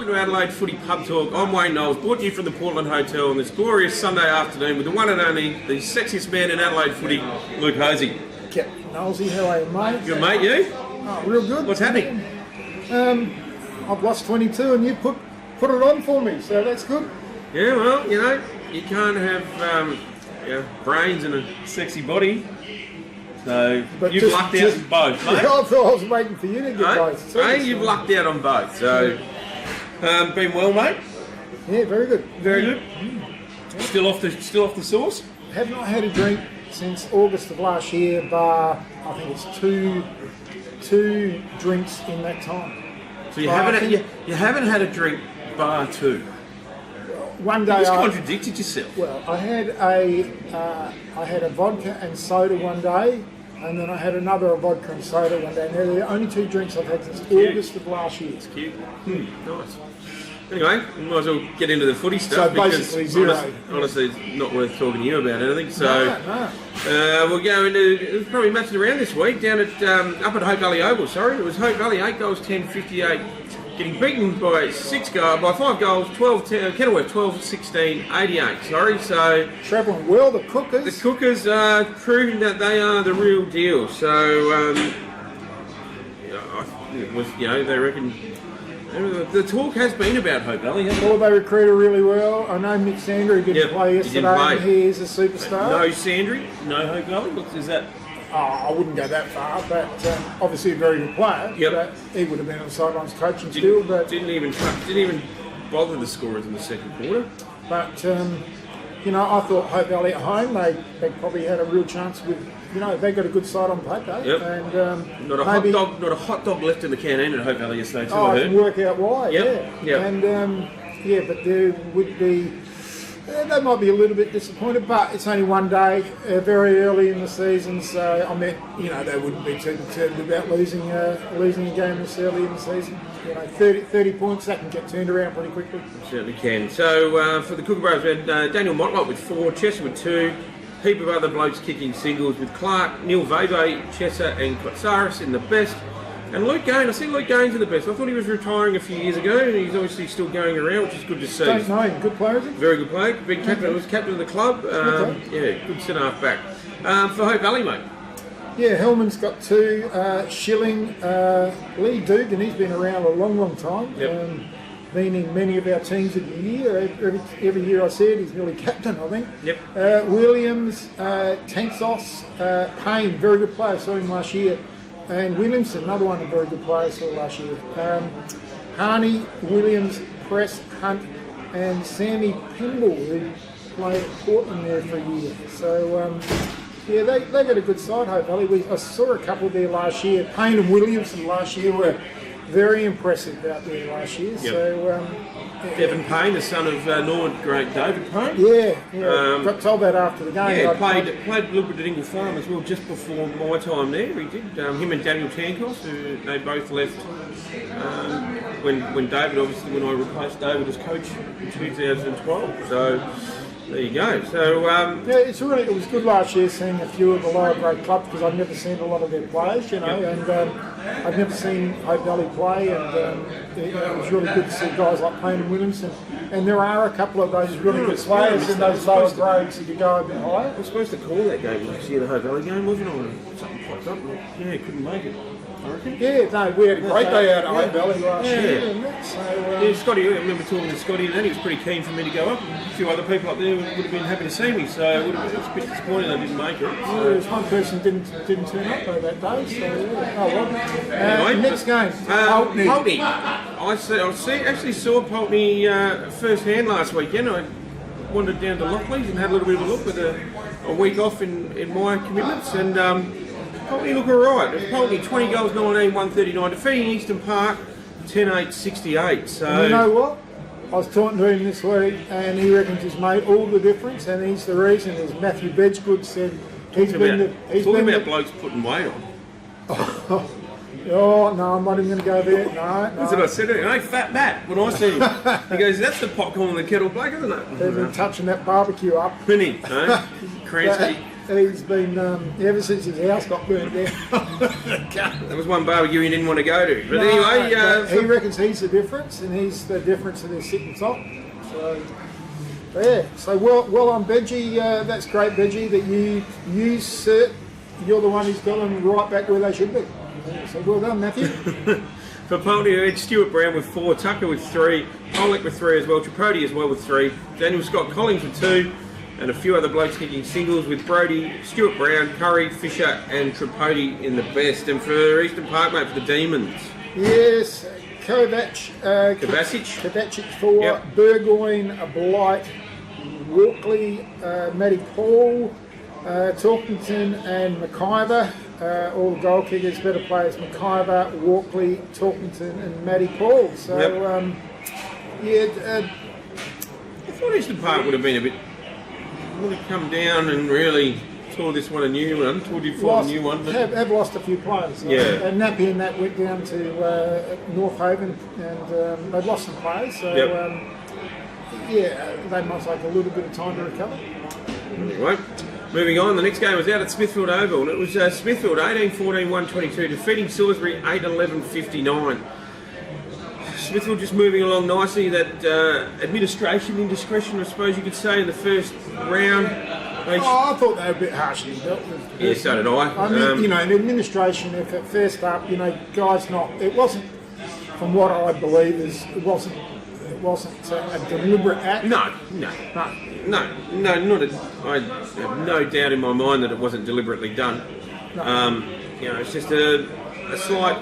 welcome to Adelaide Footy PubTalk. I'm Wayne Knowles, brought to you from the Portland Hotel on this glorious Sunday afternoon with the one and only, the sexiest man in Adelaide Footy, Luke Hosie. Knowlesy, how are you, mate? Good, mate, you? Oh, real good. What's happening? I've lost 22 and you put it on for me, so that's good. Yeah, well, you know, you can't have brains and a sexy body. So But you've lucked out on both, mate. I thought I was waiting for you to get both. Hey, you've lucked out on both. So, been well, mate. Yeah, very good. Very good. Still off the sauce. Have not had a drink since August of last year, bar I think it's two drinks in that time. So you haven't had a drink bar two. One day You just contradicted yourself. Well, I had a vodka and soda one day, and then I had another vodka and soda one day. And they're the only two drinks I've had since August of last year. Cute. Nice. Anyway, we might as well get into the footy stuff. So basically zero. Honestly, it's not worth talking to you about anything. So No. we'll go into, it was probably matching around this week down at up at Hope Valley Oval. Sorry, it was Hope Valley 8 goals 10-58. Getting beaten by 5 goals, 12 Kenilworth 12-16-88. Sorry, so Travelling well, the Cookers. the Cookers are proving that they are the real deal. So they reckon the talk has been about Hope Valley. Hasn't it? Well, they recruited really well. I know Mick Sandry didn't play yesterday, and he is a superstar. No Sandry, no Hope Valley. Is that? I wouldn't go that far, but obviously a very good player. Yep. But he would have been on the sidelines coaching still. But didn't even bother the scorers in the second quarter. But I thought Hope Valley at home they probably had a real chance with. They got a good side on paper. Yep. And not a hot dog left in the canteen at Hope Valley yesterday too. I can work out why. Yep. Yeah. Yep. And but there would be. They might be a little bit disappointed, but it's only one day, very early in the season, so I mean, they wouldn't be too concerned about losing a game this early in the season. 30 points, that can get turned around pretty quickly. Certainly can. So for the Kookaburras, we had Daniel Motlop with 4, Chester with 2, heap of other blokes kicking singles with Clark, Neil Veve, Chester and Kotsaris in the best. And Luke Gaines, I see Luke Gaines in the best. I thought he was retiring a few years ago, and he's obviously still going around, which is good to see. Don't know him. Good player, is he? Very good player. Big captain. Was captain of the club. Good centre-half back. For Hope Valley, mate. Yeah, Hellman's got 2. Schilling, Lee Dugan, he's been around a long, long time. Yep. Been in many of our teams of the year. Every year I see it, he's nearly captain, I think. Yep. Williams, Tensos, Payne, very good player. Saw him last year. And Williamson, another one, a very good player, saw last year. Harney, Williams, Press, Hunt, and Sammy Pemble, who played at Portland there for a year. So, they got a good side, Hope Valley. I saw a couple there last year. Payne and Williamson last year were very impressive out there last year. Yep. So, Devon Payne, the son of Norwood great David Payne. Yeah. Got told that after the game. Yeah, played a little bit at Dingle Farm as well, just before my time there. He did. Him and Daniel Tankos, who they both left when David, obviously, when I replaced David as coach in 2012. So there you go. So it was good last year seeing a few of the lower grade clubs because I've never seen a lot of their players, and I've never seen Hope Valley play, and it was really good to see guys like Payne and Williamson. And there are a couple of those really good players in those lower grades if you go a bit higher. I was supposed to call that game last year, the Hope Valley game, wasn't I? Something popped up. Yeah, couldn't make it. Yeah, no, we had a great day out at Hope Valley last year. So, Scotty, I remember talking to Scotty and then he was pretty keen for me to go up. A few other people up there would have been happy to see me, so it was a bit disappointing I didn't make it. So. There was one person didn't turn up though that day, so oh well. Anyway, next game, Pulteney. I actually saw Pulteney first hand last weekend. I wandered down to Lockleys and had a little bit of a look with a week off in my commitments, and Pulteney look alright. Pulteney 20 goals, 19, 139, defeating Eastern Park 10-8, 68. So and you know what? I was talking to him this week, and he reckons he's made all the difference, and he's the reason. As Matthew Bedgegood said, he's talking about blokes putting weight on. Oh, no, I'm not even going to go there. No. That's what I said to him. Hey, Fat Matt, when I see him. He goes, that's the popcorn in the kettle black, isn't it? He's been touching that barbecue up. Penny, no? Kransky. He's been ever since his house got burnt down. That was one barbecue he didn't want to go to. But anyway, he reckons he's the difference, and he's the difference in his sitting top. So yeah, so well on Benji. That's great, Benji, that you cert. You're the one who's got them right back where they should be. So well done, Matthew. For Pulteney, we had Stuart Brown with 4, Tucker with 3, Pollock with 3 as well, Tripodi as well with 3, Daniel Scott Collins with 2, and a few other blokes kicking singles with Brody, Stuart Brown, Curry, Fisher and Tripodi in the best. And for Eastern Park, mate, for the Demons. Yes, Kovacic 4, Burgoyne, Blight, Walkley, Matty Paul, Torkington and McIver. All the goal kickers, better players, McIver, Walkley, Torkington and Matty Paul. So, I thought Eastern Park would have been would have come down and really tore this one a new one, a new one. But have lost a few players. And Nappy and that went down to North Haven and they've lost some players. So, they might take a little bit of time to recover. Anyway. Moving on, the next game was out at Smithfield Oval, and it was Smithfield 18-14-122, defeating Salisbury 8-11-59. Smithfield just moving along nicely. That administration indiscretion, I suppose you could say, in the first round. I thought they were a bit harshly dealt with. Yeah, so did I. I mean, the administration, if at first up, guys it wasn't, from what I believe, it wasn't a deliberate act. No, not I have no doubt in my mind that it wasn't deliberately done. No. It's just a slight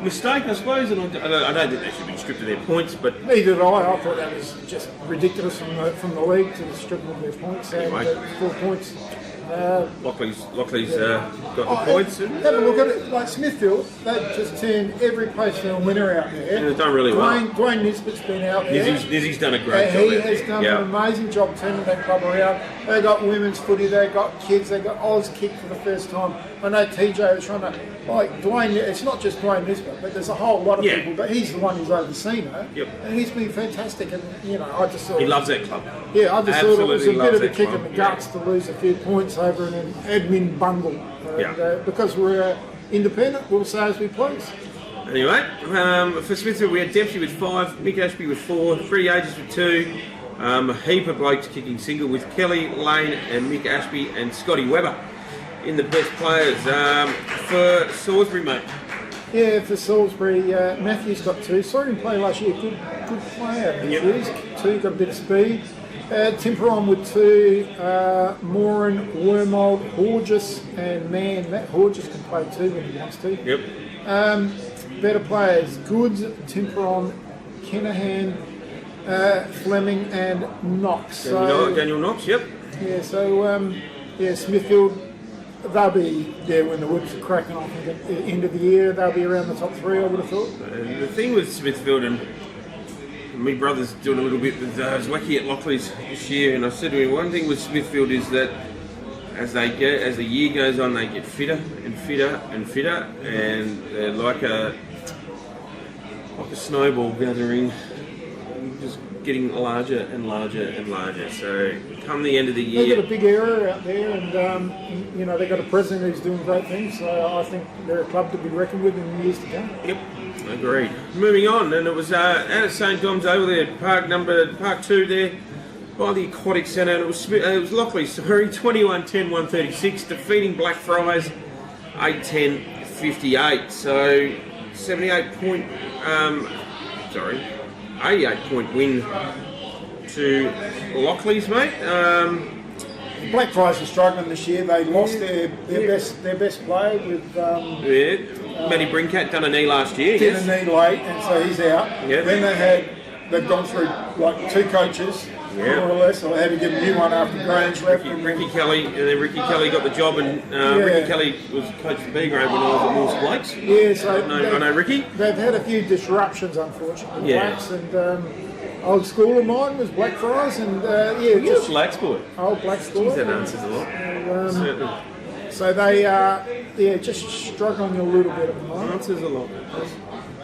mistake, I suppose, and I don't think they should be stripped of their points. But neither did I. I thought that was just ridiculous from the league to strip them of their points. Anyway. 4 points. Lockleys got the points. Have a look at it. Like Smithfield, they've just turned every post-round winner out there. And they've done really well. Dwayne Nisbet's been out there. Nizzy's done a great job. He has done an amazing job turning that club around. They got women's footy, they got kids, they got Oz kick for the first time. I know TJ was trying to, Dwayne, it's not just Dwayne Nisbet, but there's a whole lot of people, but he's the one who's overseen it. Yep. And he's been fantastic, and I just thought... He loves that club. Yeah, I just thought it was a bit of a kick in the guts to lose a few points over an admin bungle. And, because we're independent, we'll say as we please. Anyway, for Smithfield we had Dempsey with 5, Mick Ashby with 4, Freddie Ages with 2, a heap of blokes kicking single with Kelly, Lane and Mick Ashby and Scotty Webber in the best players. For Salisbury, mate. Yeah, for Salisbury, Matthews got 2. Saw him play last year, good player. Matthews, 2, got a bit of speed. Timperon with 2, Moran, Wormold, Horges and Mann. Matt Horges can play too when he wants to. Yep. Better players, Goods, Timperon, Kinahan, Fleming and Knox. Daniel Knox, yep. Yeah, so Smithfield, they'll be there when the Woods are cracking off at the end of the year. They'll be around the top 3, I would have thought. And the thing with Smithfield, and my brother's doing a little bit with Zwacky at Lockleys this year, and I said to him, one thing with Smithfield is that as the year goes on, they get fitter and fitter and fitter, and they're like a snowball gathering, just getting larger and larger and larger. So come the end of the year, they've got a big area out there, and they've got a president who's doing great things. So I think they're a club to be reckoned with in the years to come. Yep, agreed. Moving on, and it was out at St Dom's over there, Park 2 there. By the Aquatic Centre, and it was Lockleys, 21-10-136, defeating Blackfriars 8-10-58. So 88 point win to Lockleys, mate. Blackfriars are struggling this year. They lost their best player with Matty Brincat done a knee last year. Did a knee late, and so he's out. Yeah. Then they've gone through like 2 coaches. More or less, so they had to get a new one after Grange left. Ricky Kelly, and then Ricky Kelly got the job, and Ricky Kelly was coach for B grade when I was at Morse Blakes. Yeah, so I know Ricky. They've had a few disruptions, unfortunately. Yeah. Blacks and old school of mine was Blackfriars, and just Blacks boy. Old Blacks boy. That answers a lot. Certainly. So they are just struggling a little bit at the moment. Answers a lot.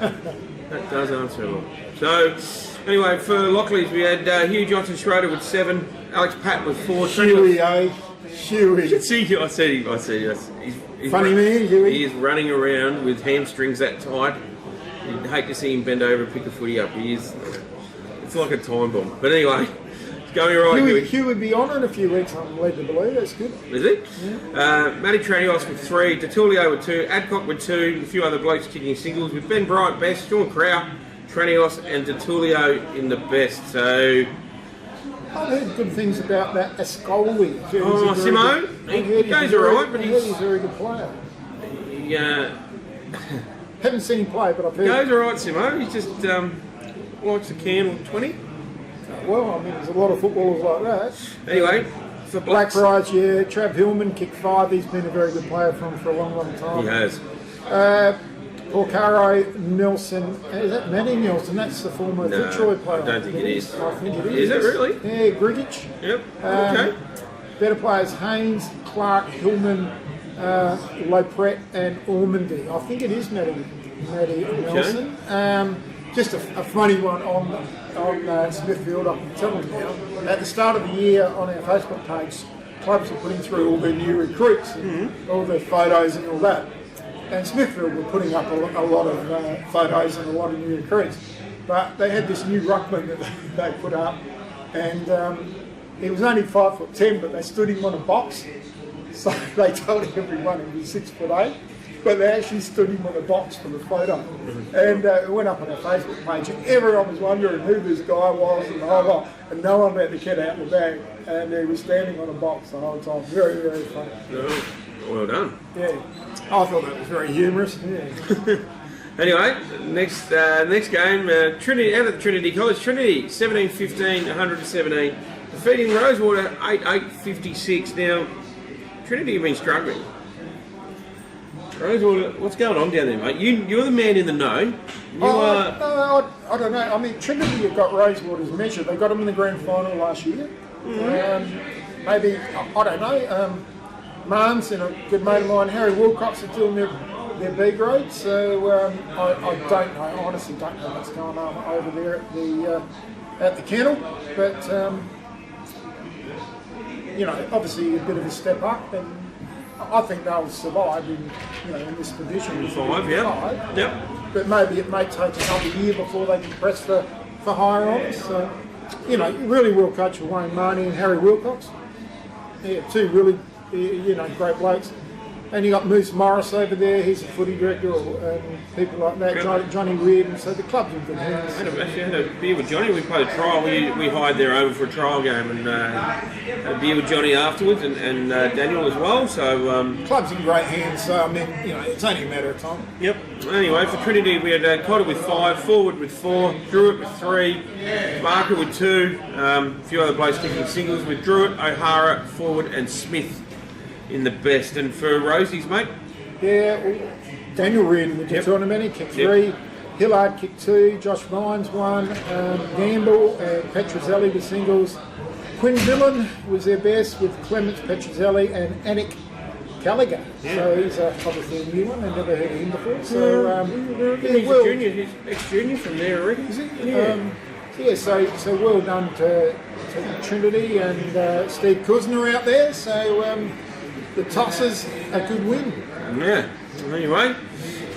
That does answer a lot. So. Anyway, for Lockleys, we had Hugh Johnson Schroeder with 7, Alex Patton with 4, Huey A. Huey. I see him. He's Funny man, Huey. He is running around with hamstrings that tight. You'd hate to see him bend over and pick a footy up. It's like a time bomb. But anyway, it's going all right, Huey. Huey would be on in a few weeks, I'm led to believe. That's good. Is he? Yeah. Matty Tranios with 3, D'Tulio with 2, Adcock with 2, a few other blokes kicking singles with Ben Bryant best, Sean Crow, Tranios and D'Tulio in the best. So I've heard good things about that Ascoli. Oh, Simo? He goes alright, but he's a very good player. Yeah. Haven't seen him play, but I've heard. Goes alright, Simo. He just likes the can 20. Well, I mean, there's a lot of footballers like that. Anyway, for Blackfriars, yeah. Trav Hillman kicked 5. He's been a very good player for him for a long, long time. He has. Porcaro, Nelson. Is that Manny Nelson? That's the former Fitzroy player. I don't think it is. I think it is. Is it really? Yeah, Grigic. Yep. Okay. Better players: Haynes, Clark, Hillman, Lopret, and Ormandy. I think it is Matty Nelson. Just a funny one on Smithfield. I can tell them now. At the start of the year, on our Facebook page, clubs are putting through all their new recruits, and all their photos and all that. And Smithfield were putting up a lot of photos and a lot of new recruits. But they had this new ruckman that they put up, and he was only 5'10", but they stood him on a box. So they told everyone he was 6'8", but they actually stood him on a box for the photo. And it went up on our Facebook page, and everyone was wondering who this guy was and the whole lot. And no one let the kid out the bag, and he was standing on a box the whole time. Very, very funny. Oh, well done. Yeah. I thought that was very humorous. Yeah. Anyway, next game, Trinity out at Trinity College. Trinity 17-15, 117, defeating Rosewater 8-8-56. Now, Trinity have been struggling. Rosewater, what's going on down there, mate? You're the man in the know. I don't know. I mean, Trinity have got Rosewater's measure. They got them in the grand final last year. Maybe I don't know. Marnes and a good mate of mine, Harry Wilcox, are doing their B grade, so I don't know. I honestly don't know what's going on over there at the kennel, but obviously a bit of a step up, and I think they'll survive in this division. 5, yeah. Yep. But maybe it may take another year before they can press for higher honours. So, really well coached for Wayne Marnie and Harry Wilcox. Yeah, two really great blokes. And you got Moose Morris over there, he's a footy director, and people like that, Johnny Weird, and so the club's in good hands. I actually had a beer with Johnny. We played a trial. We hired there over for a trial game, and had a beer with Johnny afterwards, and Daniel as well. So club's in great hands. So I mean, it's only a matter of time. Yep. Anyway, for Trinity, we had Cotter with 5, Forward with 4, Druitt with 3, Barker with 2, a few other blokes kicking singles with Druitt, O'Hara, Forward, and Smith in the best. And for Rosie's, mate? Yeah, Daniel Reardon with the tournament, he kicked 3, Hillard kicked 2, Josh Vines 1, Gamble and Petrozelli with singles. Quinn Dillon was their best with Clements, Petrozelli and Anik Gallagher. Yeah. So he's obviously a new one, I've never heard of him before. So, he's a junior, he's ex-junior from there, I reckon. Is he? So well done to Trinity and Steve Kuzner out there. So the Tossers, a good win. Yeah. Anyway,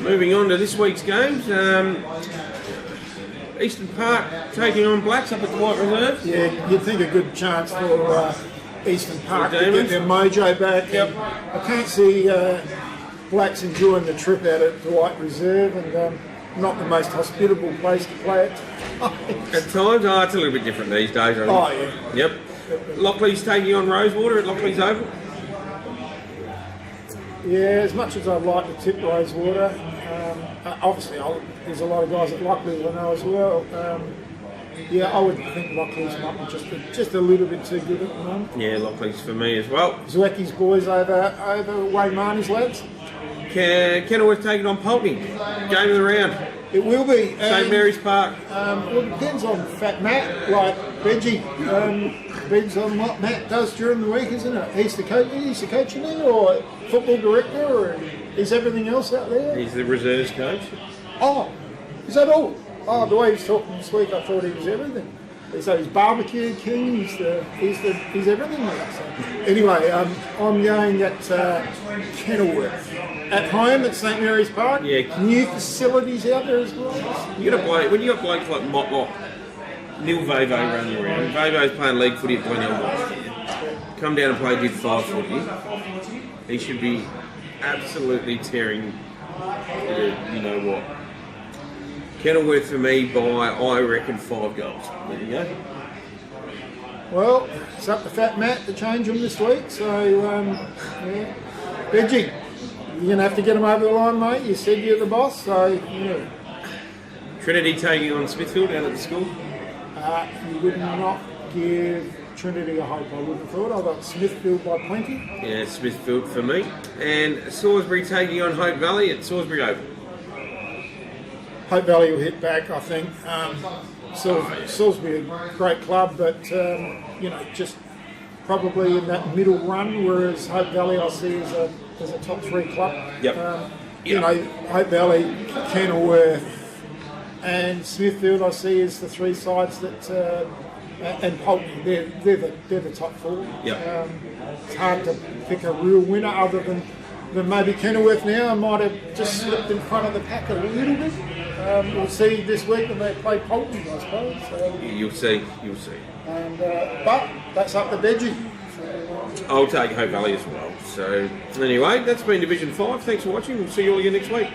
moving on to this week's games. Eastern Park taking on Blacks up at the White Reserve. Yeah, you'd think a good chance for Eastern Park to get their mojo back. Yep. I can't see Blacks enjoying the trip out at the White Reserve, and not the most hospitable place to play it. At times, it's a little bit different these days, I think. Oh, yeah. Yep. Lockleys taking on Rosewater at Lockleys Oval. Yeah, as much as I'd like to tip Rosewater, obviously there's a lot of guys at Lockleys I know as well. I would think Lockleys might be just a little bit too good at the moment. Yeah, Lockleys for me as well. Zwecki's boys over Wayne Marnie's lads. Kenilworth taking on Pulteney. Game of the round. It will be. St Mary's Park. Well, it depends on Fat Matt, like Benji. Depends on what Matt does during the week, isn't it? He's the coach in there, or football director, or is everything else out there? He's the reserves coach. Oh, is that all? Oh, the way he's talking this week, I thought he was everything. So he's barbecue king. He's everything now. So anyway, I'm going at Kenilworth at home at St Mary's Park. Yeah. New facilities out there as well. You got to play when you got blokes like Motlop, Neil Vavo running around. Vavo's playing league footy at Pulteney last year. Come down and play Defibs footy. He should be absolutely tearing. You know what? Kenilworth for me by, I reckon, 5 goals. There you go. Well, it's up to Fat Matt to change them this week. So, yeah. Benji, you're going to have to get him over the line, mate. You said you're the boss, so, yeah. Trinity taking on Smithfield down at the school. You would not give Trinity a hope, I wouldn't have thought. I got Smithfield by plenty. Yeah, Smithfield for me. And Salisbury taking on Hope Valley at Salisbury Oval. Hope Valley will hit back, I think. Salisbury a great club, but just probably in that middle run. Whereas Hope Valley, I see as a top 3 club. Yep. Hope Valley, Kenilworth, and Smithfield, I see as the 3 sides that, and Pulteney. They're the top 4. Yep. It's hard to pick a real winner other than maybe Kenilworth now. I might have just slipped in front of the pack a little bit. We'll see this week when they play Pulteney, I suppose. So, You'll see. and but that's up to Benji. I'll take Hope Valley as well. So anyway, that's been Division 5. Thanks for watching. We'll see you all again next week.